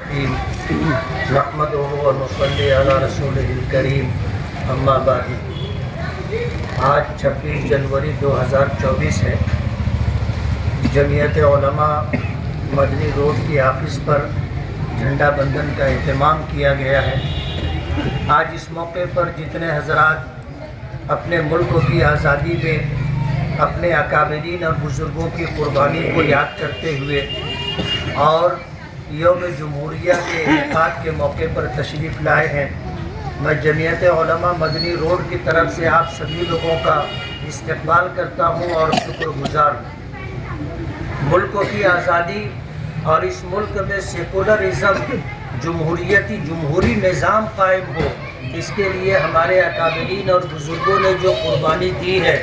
नहमदुहु व नुसल्ली अला रसूलिहिल करीम, अम्मा बाद। आज 26 जनवरी 2024 है। जमीयत उलमा मदनी रोड की ऑफिस पर झंडा बंधन का एहतमाम किया गया है। आज इस मौके पर जितने हजरात अपने मुल्क की आज़ादी में अपने अकाबरीन और बुज़ुर्गों की कुर्बानी को याद करते हुए और यौम जमहूरिया के इनेकाद के मौके पर तशरीफ़ लाए हैं, मैं जमीयत उलमा मदनी रोड की तरफ से आप सभी लोगों का इस्तक़बाल करता हूँ और शुक्रगुज़ार हूँ। मुल्क की आज़ादी और इस मुल्क में सेकुलरिज़म जमहूरी निज़ाम कायम हो, इसके लिए हमारे अकाबरीन और बुज़ुर्गों ने जो कुर्बानी दी है,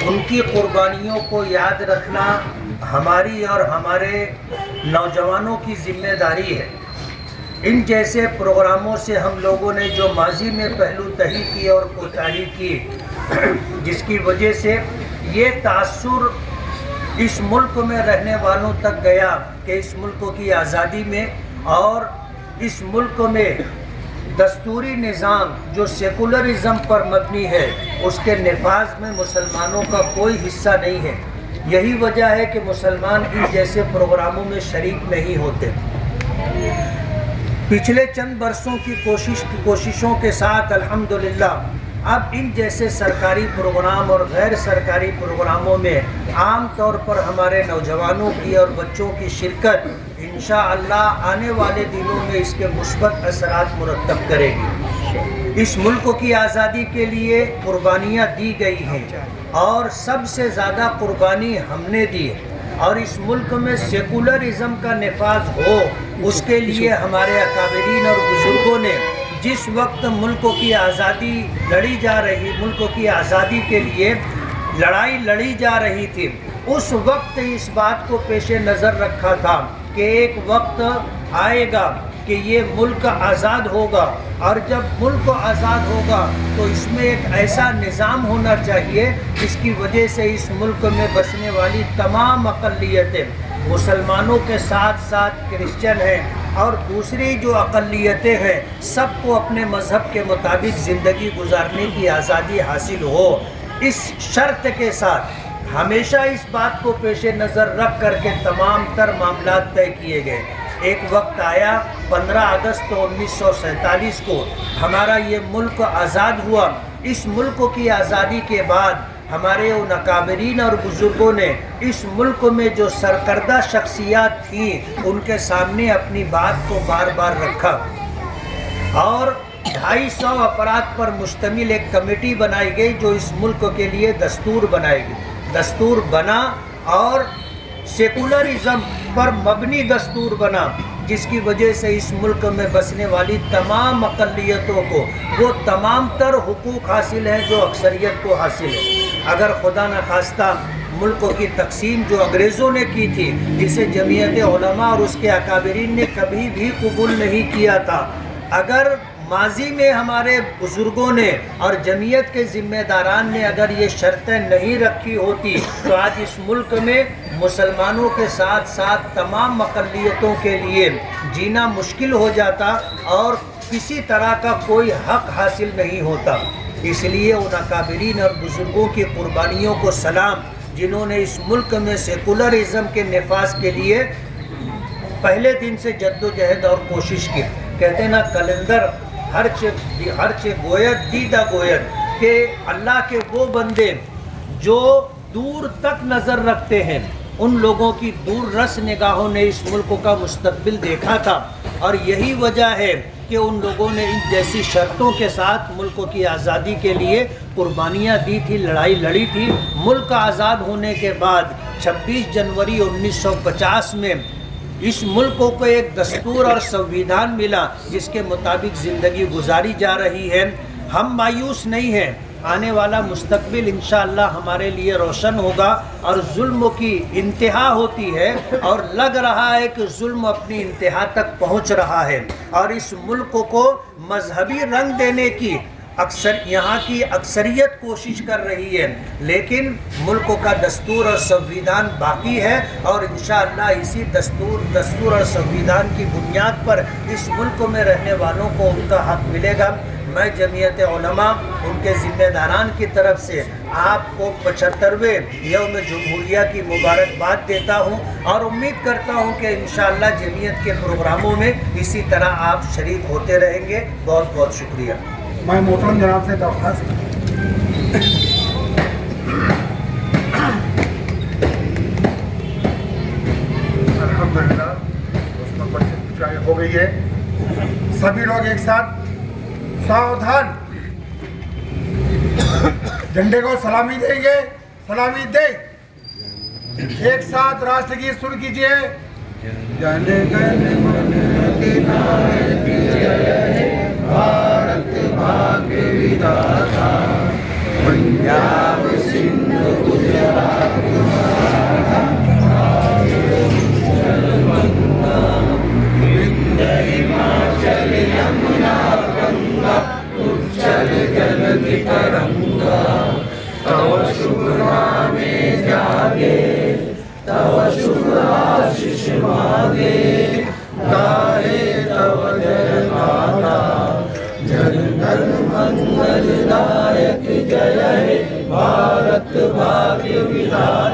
उनकी कुर्बानियों को याद रखना हमारी और हमारे नौजवानों की ज़िम्मेदारी है। इन जैसे प्रोग्रामों से हम लोगों ने जो माजी में पहलू तही की और कोताही की, जिसकी वजह से ये तासुर इस मुल्क में रहने वालों तक गया कि इस मुल्क की आज़ादी में और इस मुल्क में दस्तूरी निज़ाम जो सेकुलरिज़म पर मबनी है, उसके नफाज में मुसलमानों का कोई हिस्सा नहीं है। यही वजह है कि मुसलमान इन जैसे प्रोग्रामों में शरीक नहीं होते। पिछले चंद बरसों की कोशिशों के साथ अल्हम्दुलिल्लाह अब इन जैसे सरकारी प्रोग्राम और गैर सरकारी प्रोग्रामों में आम तौर पर हमारे नौजवानों की और बच्चों की शिरकत इंशाअल्लाह आने वाले दिनों में इसके मुस्बत असरात मुरतब करेगी। इस मुल्क की आज़ादी के लिए कुर्बानियाँ दी गई हैं और सबसे ज़्यादा कुर्बानी हमने दी है, और इस मुल्क में सेकुलरिज़म का नफाज हो, उसके लिए हमारे अकाबरीन और बुज़ुर्गों ने जिस वक्त मुल्क की आज़ादी लड़ी जा रही, मुल्क की आज़ादी के लिए लड़ाई लड़ी जा रही थी, उस वक्त इस बात को पेश नज़र रखा था कि एक वक्त आएगा कि ये मुल्क आज़ाद होगा, और जब मुल्क आज़ाद होगा तो इसमें एक ऐसा निज़ाम होना चाहिए जिसकी वजह से इस मुल्क में बसने वाली तमाम अक़लियतें, मुसलमानों के साथ साथ क्रिश्चियन हैं और दूसरी जो अक़लियतें हैं, सबको अपने मज़हब के मुताबिक ज़िंदगी गुजारने की आज़ादी हासिल हो। इस शर्त के साथ हमेशा इस बात को पेश नज़र रख करके तमाम तर मामला तय किए गए। एक वक्त आया 15 अगस्त 1947 को हमारा ये मुल्क आज़ाद हुआ। इस मुल्क की आज़ादी के बाद हमारे उन अकाबरीन और बुज़ुर्गों ने इस मुल्क में जो सरकर्दा शख्सियात थी, उनके सामने अपनी बात को बार बार रखा और 250 अफराद पर मुश्तमिल एक कमेटी बनाई गई जो इस मुल्क के लिए दस्तूर बनाएगी। दस्तूर बना और सेकुलरिज़म पर मबनी दस्तूर बना, जिसकी वजह से इस मुल्क में बसने वाली तमाम अक़लियतों को वो तमाम तर हुकूक हासिल हैं जो अक्सरियत को हासिल है। अगर खुदा न खास्ता मुल्क की तकसीम जो अंग्रेज़ों ने की थी, जिसे जमीयत उलमा और उसके अकाबरीन ने कभी भी कबूल नहीं किया था, अगर माजी में हमारे बुज़ुर्गों ने और जमीयत के ज़िम्मेदारान ने अगर ये शर्तें नहीं रखी होती, तो आज इस मुल्क में मुसलमानों के साथ साथ तमाम अक़लियतों के लिए जीना मुश्किल हो जाता और किसी तरह का कोई हक़ हासिल नहीं होता। इसलिए उन अकाबरीन और बुज़ुर्गों की कुर्बानियों को सलाम, जिन्होंने इस मुल्क में सेकुलरिज़म के नफाज के लिए पहले दिन से जद्दोजहद और कोशिश की। कहते ना कलंदर हर चे गोयत दीदा गोयत के अल्लाह के वो बंदे जो दूर तक नज़र रखते हैं, उन लोगों की दूर रस निगाहों ने इस मुल्क का मुस्तकबिल देखा था, और यही वजह है कि उन लोगों ने इन जैसी शर्तों के साथ मुल्क की आज़ादी के लिए कुर्बानियाँ दी थी, लड़ाई लड़ी थी। मुल्क आज़ाद होने के बाद 26 जनवरी 1950 में इस मुल्क को एक दस्तूर और संविधान मिला जिसके मुताबिक ज़िंदगी गुजारी जा रही है। हम मायूस नहीं हैं, आने वाला मुस्तकबिल इंशाअल्लाह हमारे लिए रोशन होगा और जुल्म की इंतहा होती है और लग रहा है कि जुल्म अपनी इंतहा तक पहुंच रहा है, और इस मुल्क को मजहबी रंग देने की یہاں کی اکثریت کوشش کر رہی ہے، لیکن ملک کا دستور اور سنویدھان باقی ہے، اور انشاءاللہ اسی دستور اور سنویدھان کی بنیاد پر اس ملک میں رہنے والوں کو ان کا حق ملے گا۔ میں جمعیت علماء ان کے ذمہ داران کی طرف سے آپ کو 75ویں یوم جمہوریہ کی مبارکباد دیتا ہوں، اور امید کرتا ہوں کہ انشاءاللہ جمعیت کے پروگراموں میں اسی طرح آپ شریک ہوتے رہیں گے۔ بہت بہت شکریہ۔ میں محترم جناب سے درخواست الحمدللہ اس میں کچھ ہو گئی ہے، سبھی لوگ ایک ساتھ ساودھان جھنڈے کو سلامی دیں گے، سلامی دے، ایک ساتھ راشٹر کی سر کیجئے۔ جن گن من ادھینائک جے بھارت بھاگیہ ودھاتا، پنجاب سندھ گجرات ہماچل یمنا گنگا اچل جلدی ترنگا، تو شبھ نامے جاگے، تو شبھ آشیش مانگے، گائے تو جے گاتا، جن گن منگل دائک جے بھارت بھاگیہ ودھاتا۔